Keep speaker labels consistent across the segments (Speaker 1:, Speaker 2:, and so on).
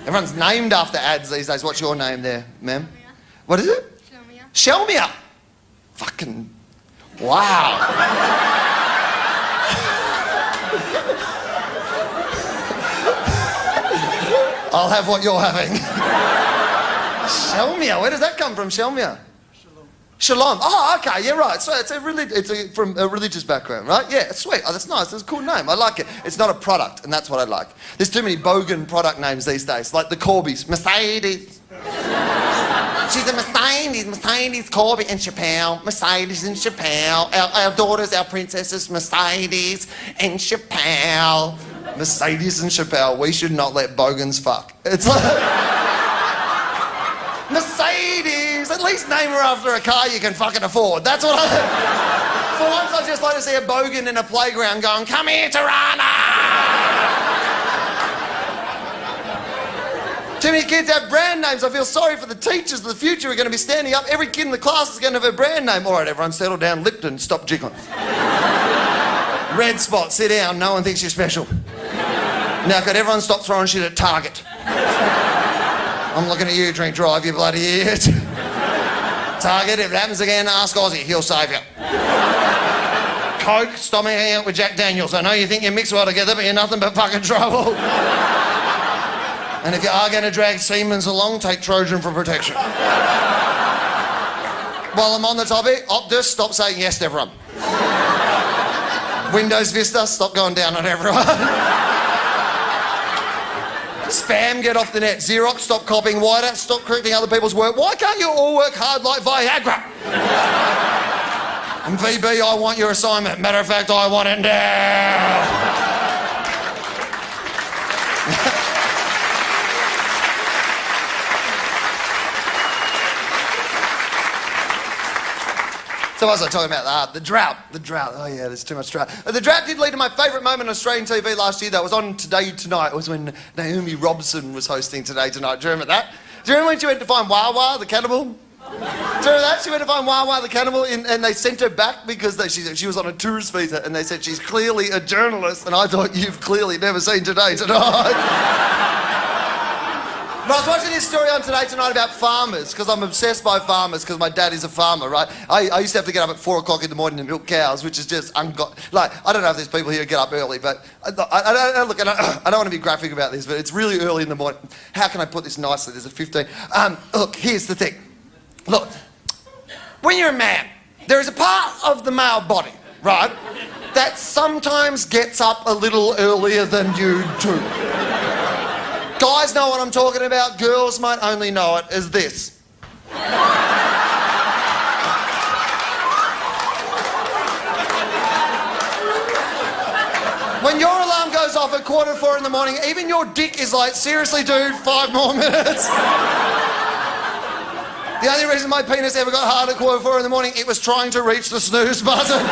Speaker 1: Everyone's named after ads these days. What's your name there, ma'am? What is it? Shelmia. Fucking... wow. I'll have what you're having. Shelmia. Where does that come from, Shelmia? Shalom. Oh, okay, yeah, right. So it's from a religious background, right? Yeah, it's sweet. Oh, that's nice. That's a cool name. I like it. It's not a product, and that's what I like. There's too many bogan product names these days, like the Corbys. Mercedes. She's a Mercedes, Corby and Chappelle. Mercedes and Chappelle. Our daughters, our princesses, Mercedes and Chappelle. Mercedes and Chappelle. We should not let bogans fuck. It's like... Mercedes! At least name her after a car you can fucking afford. That's what I... For once, I'd just like to see a bogan in a playground going, "Come here, Tirana!" Too many kids have brand names. I feel sorry for the teachers of the future who are going to be standing up. Every kid in the class is going to have a brand name. All right, everyone, settle down. Lipton, stop jiggling. Red Spot, sit down. No one thinks you're special. Now, could everyone stop throwing shit at Target? I'm looking at you, Drink Drive, you bloody idiot. Target, if it happens again, ask Ozzy, he'll save you. Coke, stop me hanging out with Jack Daniels. I know you think you mix well together, but you're nothing but fucking trouble. And if you are going to drag Siemens along, take Trojan for protection. While I'm on the topic, Optus, stop saying yes to everyone. Windows Vista, stop going down on everyone. Spam, get off the net. Xerox, stop copying. Whiteout, stop correcting other people's work. Why can't you all work hard like Viagra? And VB, I want your assignment. Matter of fact, I want it now. So what was I talking about? The drought. The drought. Oh yeah, there's too much drought. The drought did lead to my favourite moment on Australian TV last year. That was on Today Tonight. It was when Naomi Robson was hosting Today Tonight. Do you remember that? Do you remember when she went to find Wawa, the cannibal? Do you remember that? She went to find Wawa, the cannibal, and they sent her back because she was on a tourist visa, and they said she's clearly a journalist. And I thought, you've clearly never seen Today Tonight. But I was watching this story on Today Tonight about farmers, because I'm obsessed by farmers, because my dad is a farmer, right? I used to have to get up at 4 o'clock in the morning to milk cows, which is just like, I don't know if there's people here who get up early, but I don't want to be graphic about this, but it's really early in the morning. How can I put this nicely? There's a 15. Look, here's the thing. Look, when you're a man, there is a part of the male body, right, that sometimes gets up a little earlier than you do. Guys know what I'm talking about. Girls might only know it as this. When your alarm goes off at 4:45 in the morning, even your dick is like, seriously, dude, 5 more minutes. The only reason my penis ever got hard at 4:45 in the morning, it was trying to reach the snooze button.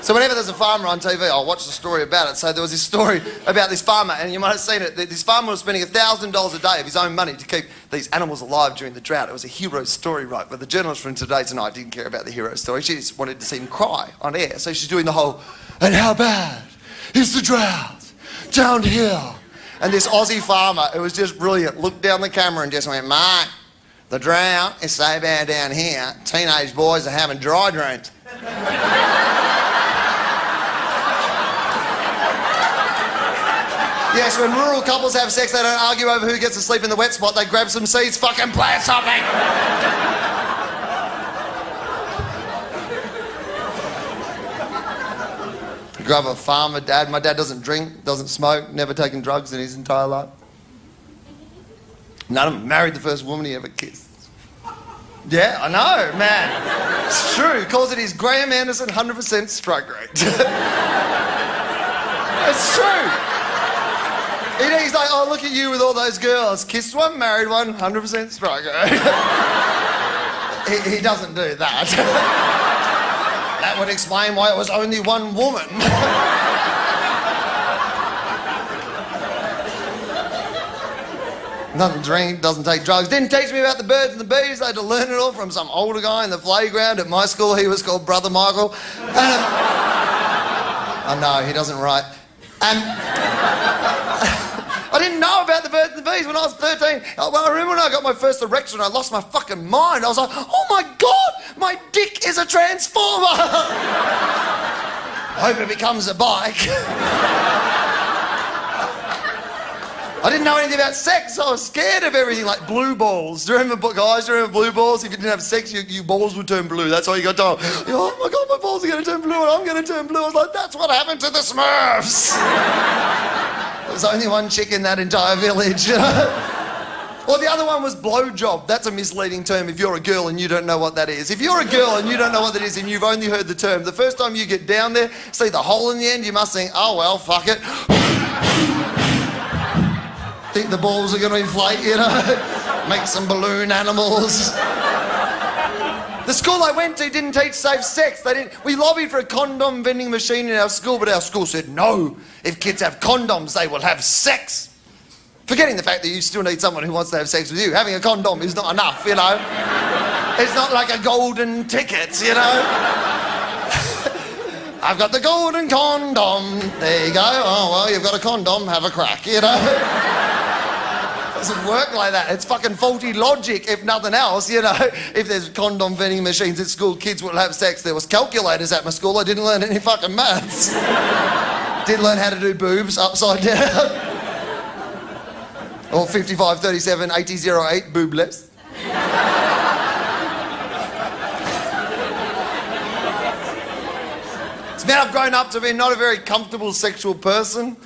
Speaker 1: So whenever there's a farmer on TV, I'll watch the story about it. So there was this story about this farmer, and you might have seen it. This farmer was spending $1,000 a day of his own money to keep these animals alive during the drought. It was a hero story, right? But the journalist from Today Tonight didn't care about the hero story. She just wanted to see him cry on air. So she's doing the whole, "And how bad is the drought down here?" And this Aussie farmer, it was just brilliant, looked down the camera and just went, "Mate, the drought is so bad down here, teenage boys are having dry dreams." Yes, when rural couples have sex, they don't argue over who gets to sleep in the wet spot. They grab some seeds, fucking plant something. Grew up a farmer dad. My dad doesn't drink, doesn't smoke, never taken drugs in his entire life. None of them. Married the first woman he ever kissed. Yeah, I know, man. It's true. He calls it his Graham Anderson 100% strike rate. It's true. He's like, "Oh, look at you with all those girls. Kissed one, married one, 100% strike rate." He doesn't do that. That would explain why it was only one woman. Doesn't drink, doesn't take drugs. Didn't teach me about the birds and the bees. I had to learn it all from some older guy in the playground at my school. He was called Brother Michael. I know, he doesn't write. And I didn't know about the birds and the bees when I was 13. Well, I remember when I got my first erection, I lost my fucking mind. I was like, oh my God, my dick is a transformer. I hope it becomes a bike. I didn't know anything about sex, so I was scared of everything, like blue balls. Do you remember, guys, blue balls? If you didn't have sex, your balls would turn blue. That's all you got told. Oh my God, my balls are going to turn blue and I'm going to turn blue. I was like, that's what happened to the Smurfs. There was only one chick in that entire village, you know? Or the other one was blowjob. That's a misleading term if you're a girl and you don't know what that is. If you're a girl and you don't know what that is and you've only heard the term, the first time you get down there, see the hole in the end, you must think, oh well, fuck it. Think the balls are going to inflate, you know? Make some balloon animals. The school I went to didn't teach safe sex. We lobbied for a condom vending machine in our school, but our school said no. If kids have condoms, they will have sex. Forgetting the fact that you still need someone who wants to have sex with you. Having a condom is not enough, you know? It's not like a golden ticket, you know? I've got the golden condom. There you go. Oh, well, you've got a condom. Have a crack, you know? It doesn't work like that. It's fucking faulty logic, if nothing else, you know. If there's condom vending machines at school, kids will have sex. There was calculators at my school. I didn't learn any fucking maths. Didn't learn how to do boobs upside down. Or 55, 37, 80, 08, boobless. It's meant I've grown up to be not a very comfortable sexual person.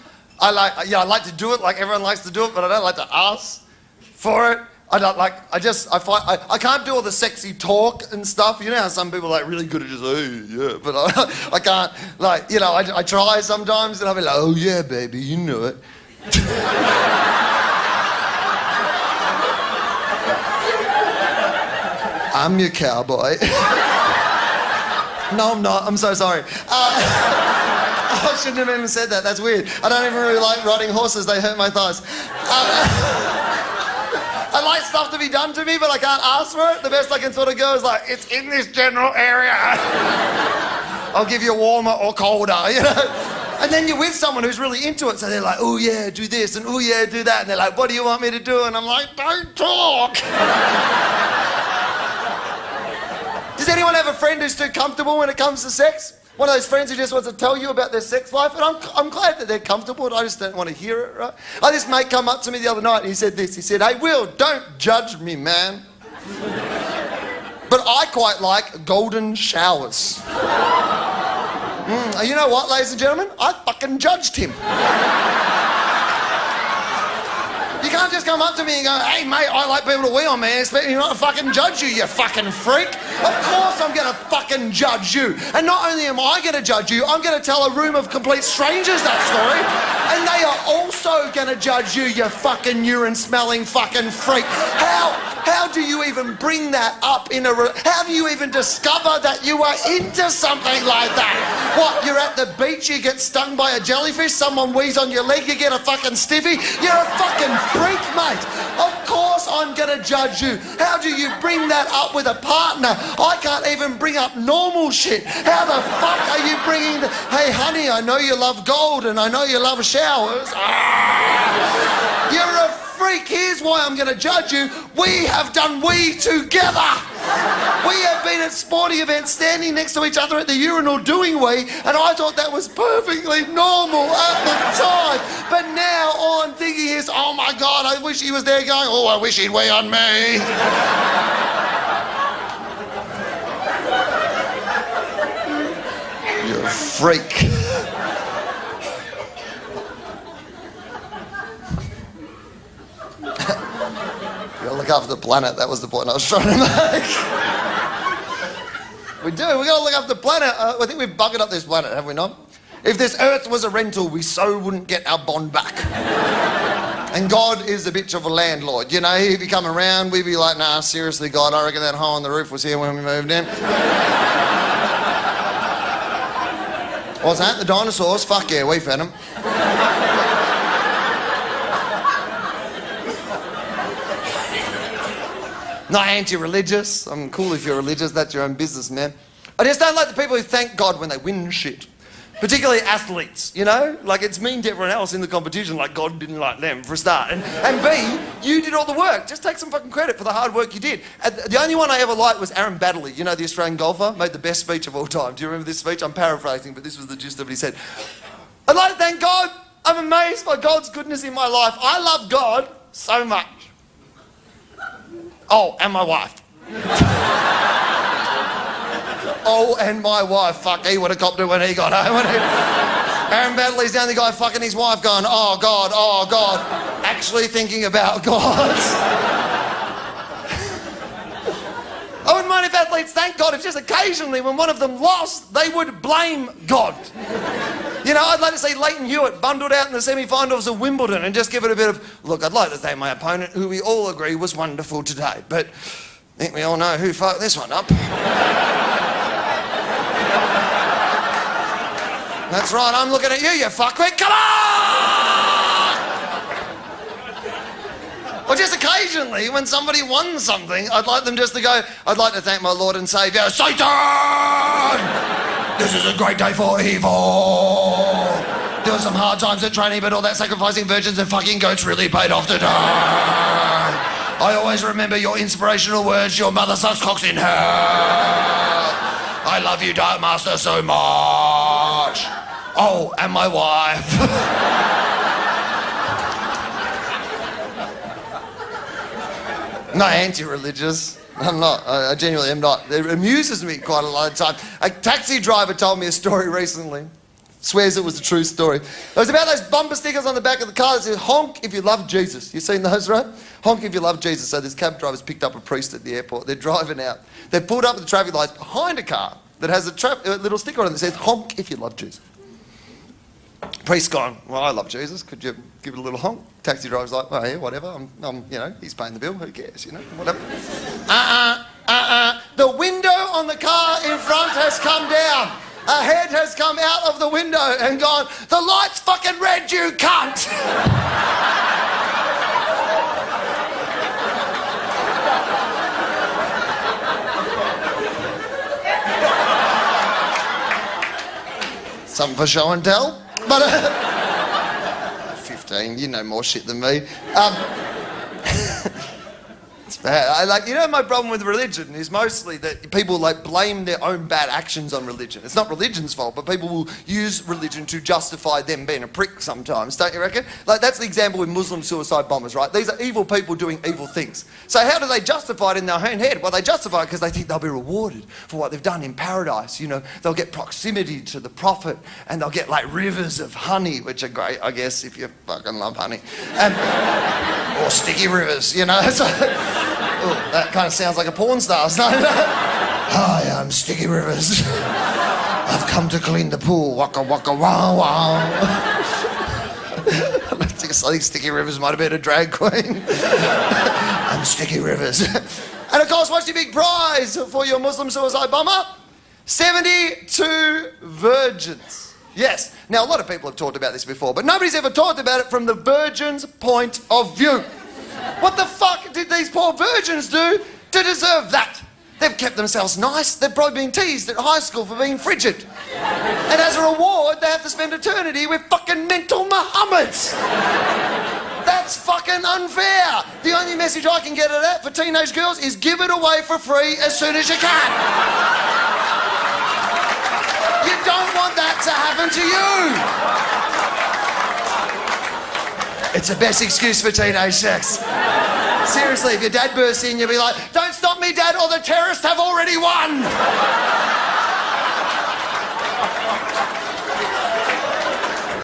Speaker 1: I like to do it like everyone likes to do it, but I don't like to ask for it. I can't do all the sexy talk and stuff. You know how some people are like really good at just, oh yeah, but I can't, like, you know, I try sometimes and I'll be like, oh yeah, baby, you know it. I'm your cowboy. No, I'm not. I'm so sorry. I shouldn't have even said that. That's weird. I don't even really like riding horses. They hurt my thighs. I like stuff to be done to me, but I can't ask for it. The best I can sort of go is like, it's in this general area. I'll give you warmer or colder, you know? And then you're with someone who's really into it, so they're like, oh yeah, do this, and oh yeah, do that. And they're like, what do you want me to do? And I'm like, don't talk. Does anyone have a friend who's too comfortable when it comes to sex? One of those friends who just wants to tell you about their sex life, and I'm glad that they're comfortable, but I just don't want to hear it, right? This mate come up to me the other night and he said this. He said, hey, Will, don't judge me, man. But I quite like golden showers. You know what, ladies and gentlemen? I fucking judged him. You can't just come up to me and go, hey, mate, I like people to wee on me and expect me not to fucking judge you, you fucking freak. Of course I'm going to fucking judge you. And not only am I going to judge you, I'm going to tell a room of complete strangers that story. And they are also going to judge you, you fucking urine-smelling fucking freak. How do you even bring that up in how do you even discover that you are into something like that? What, you're at the beach, you get stung by a jellyfish, someone wheezes on your leg, you get a fucking stiffy? You're a fucking freak, mate. Of course I'm gonna judge you. How do you bring that up with a partner? I can't even bring up normal shit. How the fuck are you bringing hey honey, I know you love gold and I know you love showers. You're a freak. Here's why I'm going to judge you. We have done wee together. We have been at sporting events standing next to each other at the urinal doing wee, and I thought that was perfectly normal at the time. But now all I'm thinking is, oh my God, I wish he was there going, oh, I wish he'd wee on me. You're a freak. Look after the planet, that was the point I was trying to make. We got to look after the planet. I think we've buggered up this planet, have we not? If this earth was a rental, we so wouldn't get our bond back. And God is a bitch of a landlord. You know, he'd be coming around, we'd be like, nah, seriously, God, I reckon that hole in the roof was here when we moved in. What's that? The dinosaurs? Fuck yeah, we fed them. Not anti-religious. I'm cool if you're religious. That's your own business, man. I just don't like the people who thank God when they win shit. Particularly athletes, you know? Like, it's mean to everyone else in the competition, like God didn't like them, for a start. And B, you did all the work. Just take some fucking credit for the hard work you did. And the only one I ever liked was Aaron Baddeley, you know, the Australian golfer, made the best speech of all time. Do you remember this speech? I'm paraphrasing, but this was the gist of what he said. I'd like to thank God. I'm amazed by God's goodness in my life. I love God so much. Oh, and my wife. Oh, and my wife. Fuck, he would have copped it when he got home. Aaron Baddeley's the only guy fucking his wife going, oh, God, actually thinking about God. I wouldn't mind if athletes thanked God if just occasionally when one of them lost, they would blame God. You know, I'd like to see Leighton Hewitt bundled out in the semi-finals of Wimbledon and just give it a bit of, look, I'd like to thank my opponent, who we all agree was wonderful today, but I think we all know who fucked this one up. That's right, I'm looking at you, you fuckwit. Come on! Or just occasionally, when somebody won something, I'd like them just to go, I'd like to thank my Lord and Saviour, Satan! This is a great day for evil. There were some hard times at training, but all that sacrificing virgins and fucking goats really paid off today. I always remember your inspirational words, your mother sucks cocks in hell. I love you, Dark Master, so much. Oh, and my wife. I'm not anti-religious. I'm not. I genuinely am not. It amuses me quite a lot of time. A taxi driver told me a story recently. Swears it was a true story. It was about those bumper stickers on the back of the car that says, honk if you love Jesus. You seen those, right? Honk if you love Jesus. So this cab driver's picked up a priest at the airport. They're driving out. They pulled up at the traffic lights behind a car that has a little sticker on it that says, honk if you love Jesus. Priest gone, well, I love Jesus. Could you give it a little honk? Taxi driver's like, well, yeah, whatever. I'm, you know, he's paying the bill. Who cares, you know, whatever. The window on the car in front has come down. A head has come out of the window and gone, the light's fucking red, you cunt! Something for show and tell. But 15, you know more shit than me. It's bad. You know, my problem with religion is mostly that people like blame their own bad actions on religion. It's not religion's fault, but people will use religion to justify them being a prick sometimes, don't you reckon? Like, that's the example with Muslim suicide bombers, right? These are evil people doing evil things. So how do they justify it in their own head? Well, they justify it because they think they'll be rewarded for what they've done in paradise. You know, they'll get proximity to the prophet and they'll get like rivers of honey, which are great, I guess, if you fucking love honey. Or sticky rivers, you know. So, oh, that kind of sounds like a porn star, doesn't it? Hi, I'm Sticky Rivers. I've come to clean the pool. Waka waka wow wow. I think Sticky Rivers might have been a drag queen. I'm Sticky Rivers. And of course, what's your big prize for your Muslim suicide bomber? 72 virgins. Yes. Now, a lot of people have talked about this before, but nobody's ever talked about it from the virgin's point of view. What the fuck did these poor virgins do to deserve that? They've kept themselves nice. They've probably been teased at high school for being frigid. And as a reward, they have to spend eternity with fucking mental Muhammads. That's fucking unfair. The only message I can get at that for teenage girls is give it away for free as soon as you can. You don't want that to happen to you. It's the best excuse for teenage sex. Seriously, if your dad bursts in, you'll be like, don't stop me, Dad, or the terrorists have already won.